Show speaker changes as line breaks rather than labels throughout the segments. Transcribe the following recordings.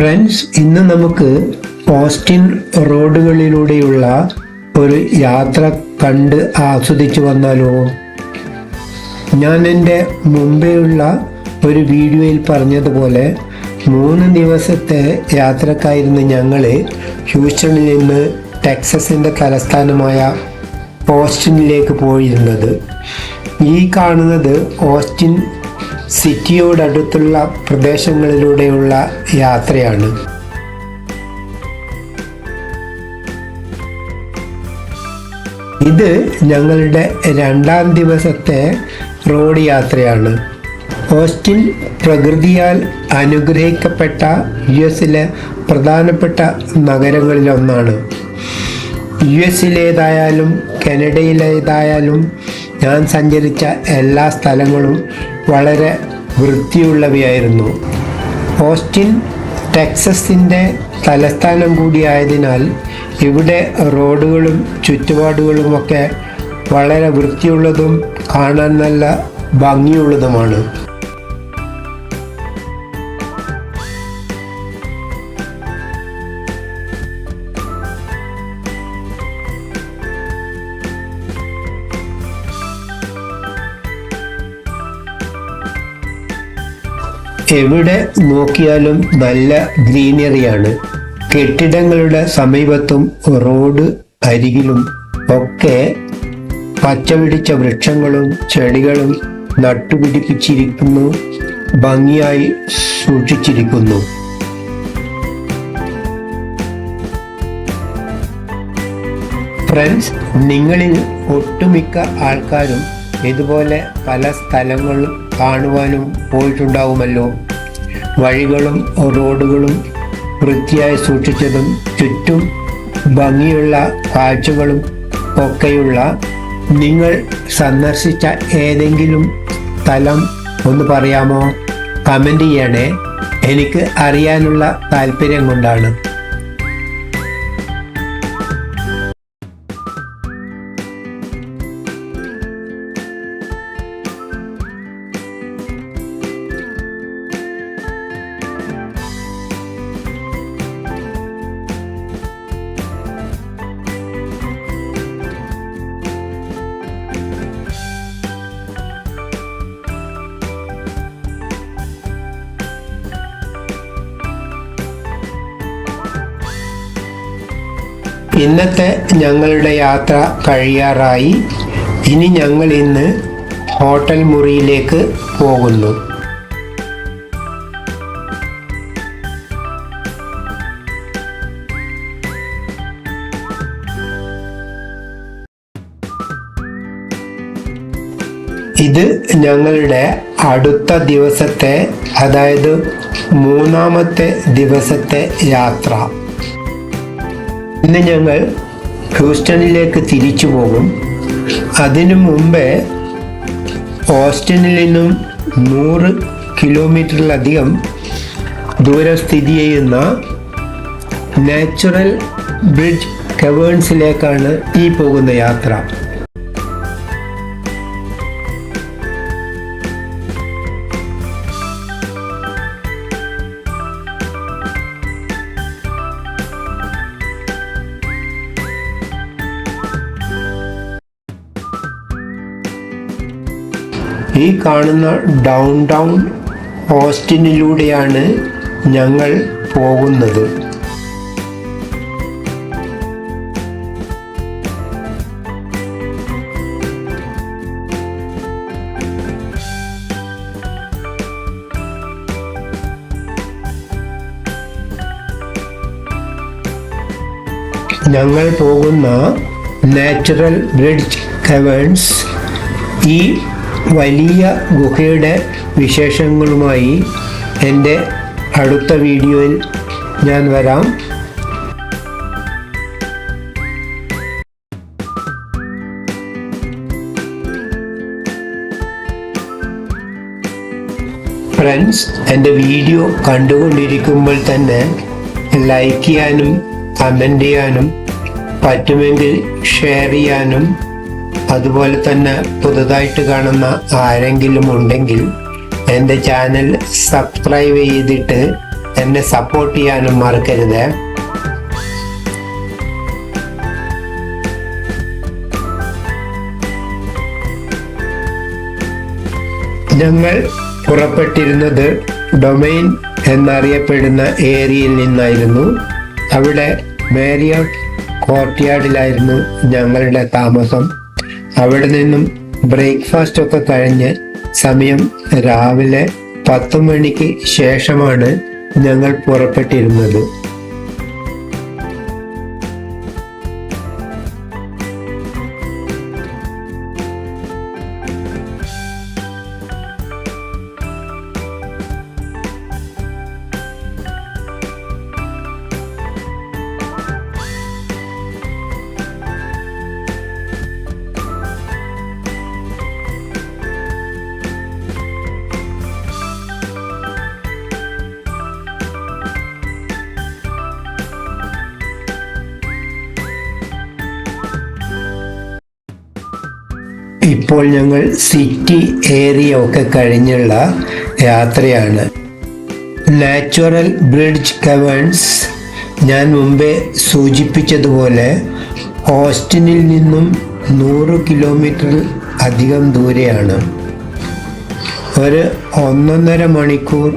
Friends, ഇന്ന് നമുക്ക് Austin റോഡുകളിലൂടെയുള്ള ഒരു യാത്ര കണ്ട് ആസ്വദിച്ചു വന്നാലോ? ഞാൻ എൻ്റെ മുമ്പേയുള്ള ഒരു വീഡിയോയിൽ പറഞ്ഞതുപോലെ 3 ദിവസത്തെ യാത്രക്കായിരുന്നു ഞങ്ങൾ ഹ്യൂസ്റ്റണിൽ നിന്ന് ടെക്സസിൻ്റെ തലസ്ഥാനമായ ഓസ്റ്റിനിലേക്ക് പോയിരുന്നത്. ഈ കാണുന്നത് ഓസ്റ്റിൻ സിറ്റിയോടടുത്തുള്ള പ്രദേശങ്ങളിലൂടെയുള്ള യാത്രയാണ്. ഇത് ഞങ്ങളുടെ 2ാം ദിവസത്തെ റോഡ് യാത്രയാണ്. ഓസ്റ്റിൻ പ്രകൃതിയാൽ അനുഗ്രഹിക്കപ്പെട്ട യുഎസിലെ പ്രധാനപ്പെട്ട നഗരങ്ങളിലൊന്നാണ്. യുഎസിലേതായാലും കാനഡയിലേതായാലും ഞാൻ സഞ്ചരിച്ച എല്ലാ സ്ഥലങ്ങളും വളരെ വൃത്തിയുള്ളവയായിരുന്നു. ഓസ്റ്റിൻ ടെക്സസിൻ്റെ തലസ്ഥാനം കൂടിയായതിനാൽ ഇവിടെ റോഡുകളും ചുറ്റുപാടുകളുമൊക്കെ വളരെ വൃത്തിയുള്ളതും കാണാൻ നല്ല ഭംഗിയുള്ളതുമാണ്. എവിടെ നോക്കിയാലും നല്ല ഗ്രീനറിയാണ്. കെട്ടിടങ്ങളുടെ സമീപത്തും റോഡ് അരികിലും ഒക്കെ പച്ചപിടിച്ച വൃക്ഷങ്ങളും ചെടികളും നട്ടുപിടിപ്പിച്ചിരിക്കുന്നു, ഭംഗിയായി സൂക്ഷിച്ചിരിക്കുന്നു. ഫ്രണ്ട്സ്, നിങ്ങളിൽ ഒട്ടുമിക്ക ആൾക്കാരും ഇതുപോലെ പല സ്ഥലങ്ങളും കാണുവാനും പോയിട്ടുണ്ടാവുമല്ലോ. വഴികളും റോഡുകളും വൃത്തിയായി സൂക്ഷിച്ചതും ചുറ്റും ഭംഗിയുള്ള കാഴ്ചകളും ഒക്കെയുള്ള നിങ്ങൾ സന്ദർശിച്ച ഏതെങ്കിലും സ്ഥലം ഒന്ന് പറയാമോ? കമൻ്റ് ചെയ്യണേ. എനിക്ക് അറിയാനുള്ള താല്പര്യം കൊണ്ടാണ്. ഇന്നത്തെ ഞങ്ങളുടെ യാത്ര കഴിയാറായി. ഇനി ഞങ്ങൾ ഇന്ന് ഹോട്ടൽ മുറിയിലേക്ക് പോകുന്നു. ഇത് ഞങ്ങളുടെ അടുത്ത ദിവസത്തെ, അതായത് 3ാമത്തെ ദിവസത്തെ യാത്ര. ഇന്ന് ഞങ്ങൾ ഹ്യൂസ്റ്റണിലേക്ക് തിരിച്ചു പോകും. അതിനു മുമ്പേ ഓസ്റ്റിനിൽ നിന്നും 100 കിലോമീറ്ററിലധികം ദൂരം സ്ഥിതി ചെയ്യുന്ന നാച്ചുറൽ ബ്രിഡ്ജ് കവേൺസിലേക്കാണ് ഈ പോകുന്ന യാത്ര. ഈ കാണുന്ന ഡൗൺ ടൗൺ ഓസ്റ്റിനിലൂടെയാണ് ഞങ്ങൾ പോകുന്നത്. ഞങ്ങൾ പോകുന്ന നാച്ചുറൽ ബ്രിഡ്ജ് കവേൺസ് ഈ വലിയ ഗുഹയുടെ വിശേഷങ്ങളുമായി എൻ്റെ അടുത്ത വീഡിയോയിൽ ഞാൻ വരാം. ഫ്രണ്ട്സ്, എൻ്റെ വീഡിയോ കണ്ടുകൊണ്ടിരിക്കുമ്പോൾ തന്നെ ലൈക്ക് ചെയ്യാനും കമൻ്റ് ചെയ്യാനും പറ്റുമെങ്കിൽ ഷെയർ ചെയ്യാനും, അതുപോലെ തന്നെ പുതുതായിട്ട് കാണുന്ന ആരെങ്കിലും ഉണ്ടെങ്കിൽ എൻ്റെ ചാനൽ സബ്സ്ക്രൈബ് ചെയ്തിട്ട് എന്നെ സപ്പോർട്ട് ചെയ്യാനും മറക്കരുത്. ഞങ്ങൾ പുറപ്പെട്ടിരുന്നത് ഡൊമൈൻ എന്നറിയപ്പെടുന്ന ഏരിയയിൽ നിന്നായിരുന്നു. അവിടെ മാരിയോട്ട് കോർട്ട്യാർഡിലായിരുന്നു ഞങ്ങളുടെ താമസം. അവിടെ നിന്നും ബ്രേക്ക്ഫാസ്റ്റ് ഒക്കെ കഴിഞ്ഞ് സമയം രാവിലെ 10 മണിക്ക് ശേഷമാണ് ഞങ്ങൾ പുറപ്പെട്ടിരുന്നത്. ഇപ്പോൾ ഞങ്ങൾ സിറ്റി ഏരിയ ഒക്കെ കഴിഞ്ഞുള്ള യാത്രയാണ്. നാച്ചുറൽ ബ്രിഡ്ജ് കവേൺസ് ഞാൻ മുമ്പേ സൂചിപ്പിച്ചതുപോലെ ഓസ്റ്റിനിൽ നിന്നും 100 കിലോമീറ്റർ അധികം ദൂരെയാണ്. ഒരു 1.5 മണിക്കൂർ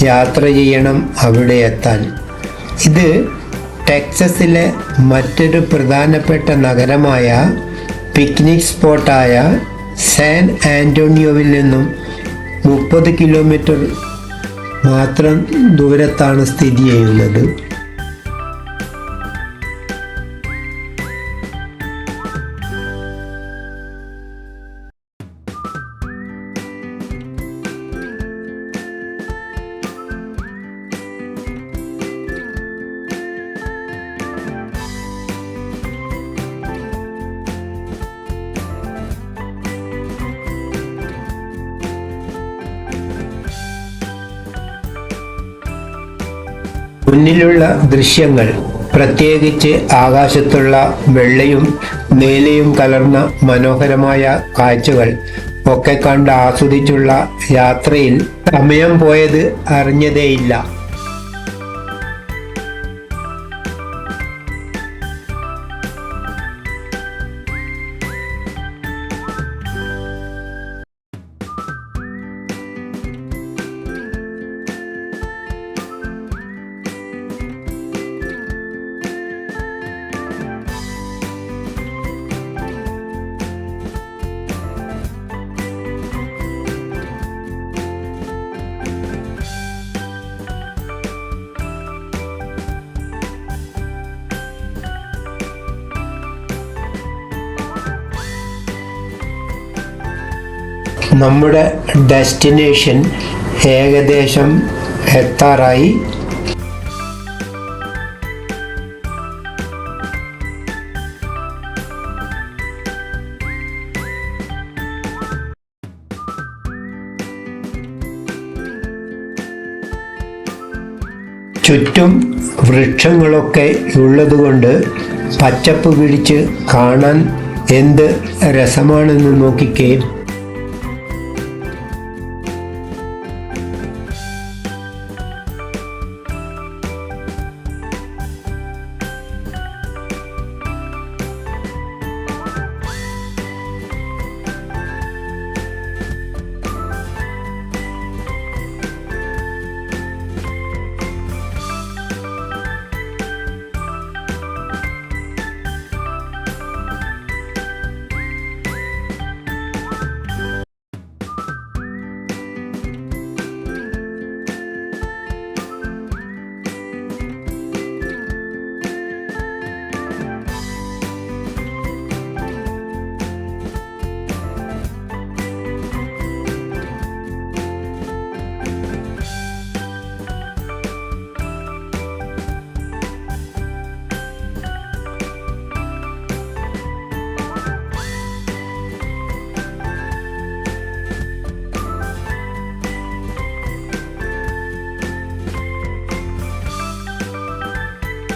യാത്ര ചെയ്യണം അവിടെ എത്താൻ. ഇത് ടെക്സസിലെ മറ്റൊരു പ്രധാനപ്പെട്ട നഗരമായ പിക്നിക് സ്പോട്ടായ സാൻ ആന്റോണിയോവിൽ നിന്നും 30 കിലോമീറ്റർ മാത്രം ദൂരത്താണ് സ്ഥിതി ചെയ്യുന്നത്. മുന്നിലുള്ള ദൃശ്യങ്ങൾ, പ്രത്യേകിച്ച് ആകാശത്തുള്ള വെള്ളയും നീലയും കലർന്ന മനോഹരമായ കാഴ്ചകൾ ഒക്കെ കണ്ട് ആസ്വദിച്ചുള്ള യാത്രയിൽ സമയം പോയത് അറിഞ്ഞതേയില്ല. നമ്മുടെ ഡെസ്റ്റിനേഷൻ ഏകദേശം എത്താറായി. ചുറ്റും വൃക്ഷങ്ങളൊക്കെ ഉള്ളതുകൊണ്ട് പച്ചപ്പ് പിടിച്ച് കാണാൻ എന്ത് രസമാണെന്ന് നോക്കിക്കേ.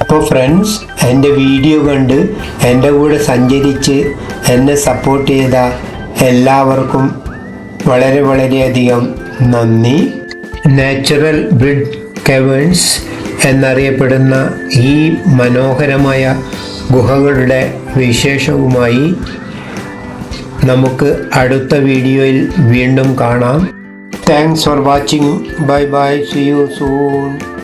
അപ്പോൾ ഫ്രണ്ട്സ്, എൻ്റെ വീഡിയോ കണ്ട് എൻ്റെ കൂടെ സഞ്ചരിച്ച് എന്നെ സപ്പോർട്ട് ചെയ്ത എല്ലാവർക്കും വളരെയധികം നന്ദി. നാച്ചുറൽ ബ്രിഡ്ജ് കേവേഴ്സ് എന്നറിയപ്പെടുന്ന ഈ മനോഹരമായ ഗുഹകളുടെ വിശേഷവുമായി നമുക്ക് അടുത്ത വീഡിയോയിൽ വീണ്ടും കാണാം. Thanks for watching. Bye bye. See you soon.